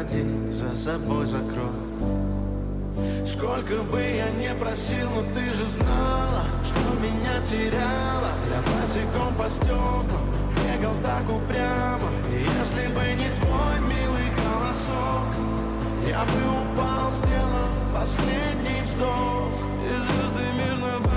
уходи, за собой закрой. Сколько бы я не просил, но ты же знала, что меня теряла. Я босиком по стеклам бегал так упрямо. И если бы не твой милый голосок, я бы упал, сделав последний вздох. И звезды мирно